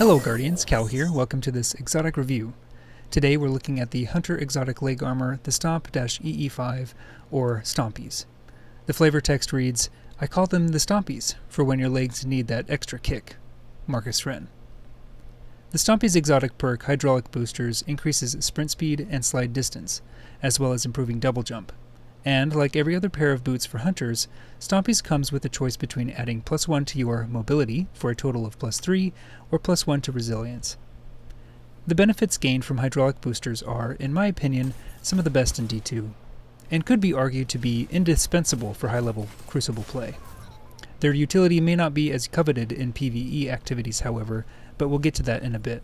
Hello Guardians, Cal here, welcome to this exotic review. Today we're looking at the Hunter Exotic Leg Armor, the Stomp-EE5, or Stompies. The flavor text reads, "I call them the Stompies, for when your legs need that extra kick." Marcus Wren. The Stompies exotic perk Hydraulic Boosters increases sprint speed and slide distance, as well as improving double jump. And, like every other pair of boots for hunters, Stompies comes with a choice between adding +1 to your mobility, for a total of +3, or +1 to resilience. The benefits gained from hydraulic boosters are, in my opinion, some of the best in D2, and could be argued to be indispensable for high-level Crucible play. Their utility may not be as coveted in PvE activities, however, but we'll get to that in a bit.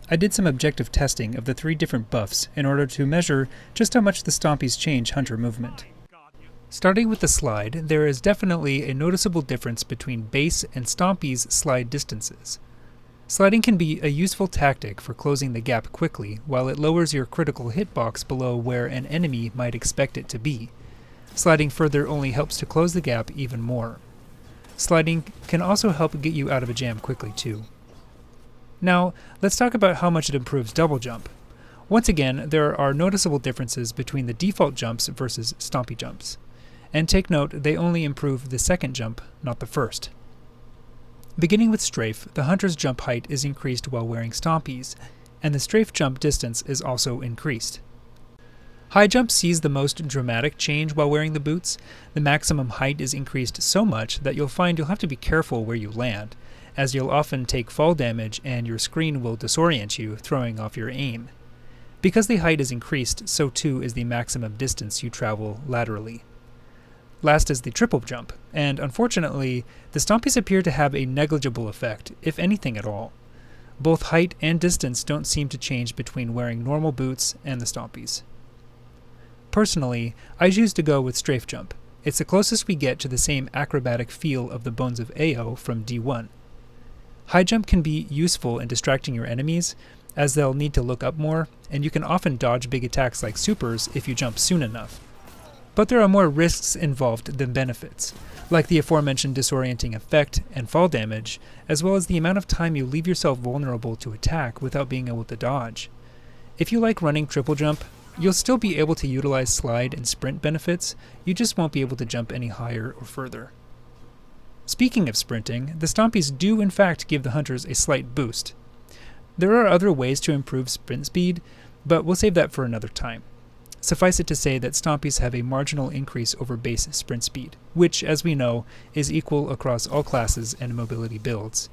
I did some objective testing of the 3 different buffs in order to measure just how much the Stompies change hunter movement. Starting with the slide, there is definitely a noticeable difference between base and Stompies' slide distances. Sliding can be a useful tactic for closing the gap quickly, while it lowers your critical hitbox below where an enemy might expect it to be. Sliding further only helps to close the gap even more. Sliding can also help get you out of a jam quickly too. Now, let's talk about how much it improves double jump. Once again, there are noticeable differences between the default jumps versus Stompy jumps. And take note, they only improve the second jump, not the first. Beginning with strafe, the hunter's jump height is increased while wearing Stompies, and the strafe jump distance is also increased. High jump sees the most dramatic change while wearing the boots. The maximum height is increased so much that you'll find you'll have to be careful where you land, as you'll often take fall damage and your screen will disorient you, throwing off your aim. Because the height is increased, so too is the maximum distance you travel laterally. Last is the triple jump, and unfortunately, the Stompies appear to have a negligible effect, if anything at all. Both height and distance don't seem to change between wearing normal boots and the Stompies. Personally, I choose to go with strafe jump. It's the closest we get to the same acrobatic feel of the Bones of Ao from D1. High jump can be useful in distracting your enemies, as they'll need to look up more, and you can often dodge big attacks like supers if you jump soon enough. But there are more risks involved than benefits, like the aforementioned disorienting effect and fall damage, as well as the amount of time you leave yourself vulnerable to attack without being able to dodge. If you like running triple jump, you'll still be able to utilize slide and sprint benefits, you just won't be able to jump any higher or further. Speaking of sprinting, the Stompies do in fact give the hunters a slight boost. There are other ways to improve sprint speed, but we'll save that for another time. Suffice it to say that Stompies have a marginal increase over base sprint speed, which, as we know, is equal across all classes and mobility builds.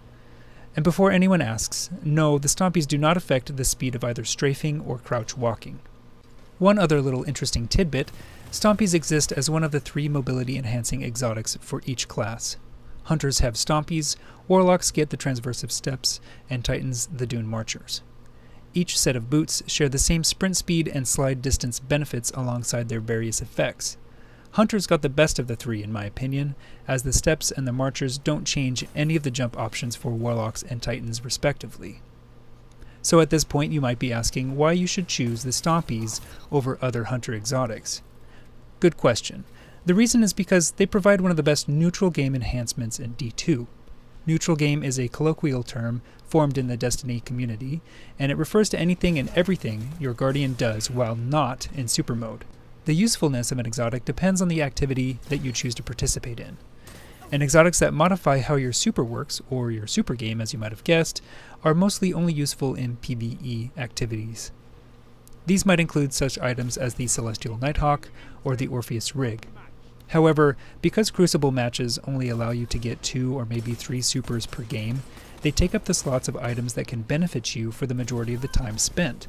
And before anyone asks, no, the Stompies do not affect the speed of either strafing or crouch walking. One other little interesting tidbit, Stompies exist as one of the 3 mobility-enhancing exotics for each class. Hunters have Stompies, Warlocks get the Transversive Steps, and Titans the Dune Marchers. Each set of boots share the same sprint speed and slide distance benefits alongside their various effects. Hunters got the best of the 3 in my opinion, as the Steps and the Marchers don't change any of the jump options for Warlocks and Titans respectively. So at this point you might be asking why you should choose the Stompies over other Hunter exotics. Good question. The reason is because they provide one of the best neutral game enhancements in D2. Neutral game is a colloquial term formed in the Destiny community, and it refers to anything and everything your Guardian does while not in super mode. The usefulness of an exotic depends on the activity that you choose to participate in. And exotics that modify how your super works, or your super game as you might have guessed, are mostly only useful in PvE activities. These might include such items as the Celestial Nighthawk or the Orpheus Rig. However, because Crucible matches only allow you to get 2 or maybe 3 supers per game, they take up the slots of items that can benefit you for the majority of the time spent.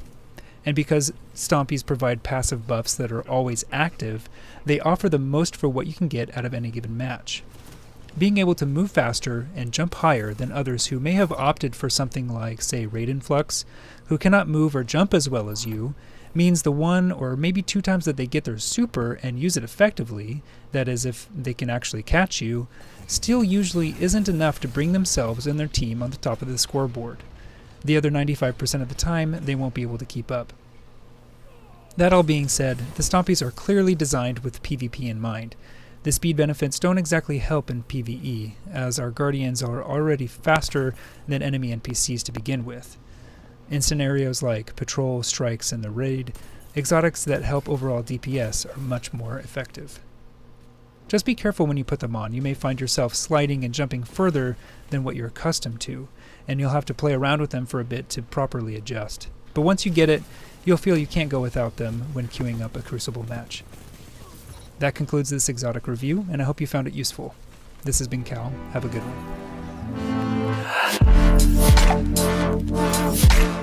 And because Stompies provide passive buffs that are always active, they offer the most for what you can get out of any given match. Being able to move faster and jump higher than others who may have opted for something like, say, Raid Influx, who cannot move or jump as well as you, means the 1 or maybe 2 times that they get their super and use it effectively, that is if they can actually catch you, still usually isn't enough to bring themselves and their team on the top of the scoreboard. The other 95% of the time, they won't be able to keep up. That all being said, the Stompies are clearly designed with PvP in mind. The speed benefits don't exactly help in PvE, as our Guardians are already faster than enemy NPCs to begin with. In scenarios like Patrol, Strikes, and the Raid, exotics that help overall DPS are much more effective. Just be careful when you put them on. You may find yourself sliding and jumping further than what you're accustomed to, and you'll have to play around with them for a bit to properly adjust. But once you get it, you'll feel you can't go without them when queuing up a Crucible match. That concludes this exotic review, and I hope you found it useful. This has been Cal. Have a good one.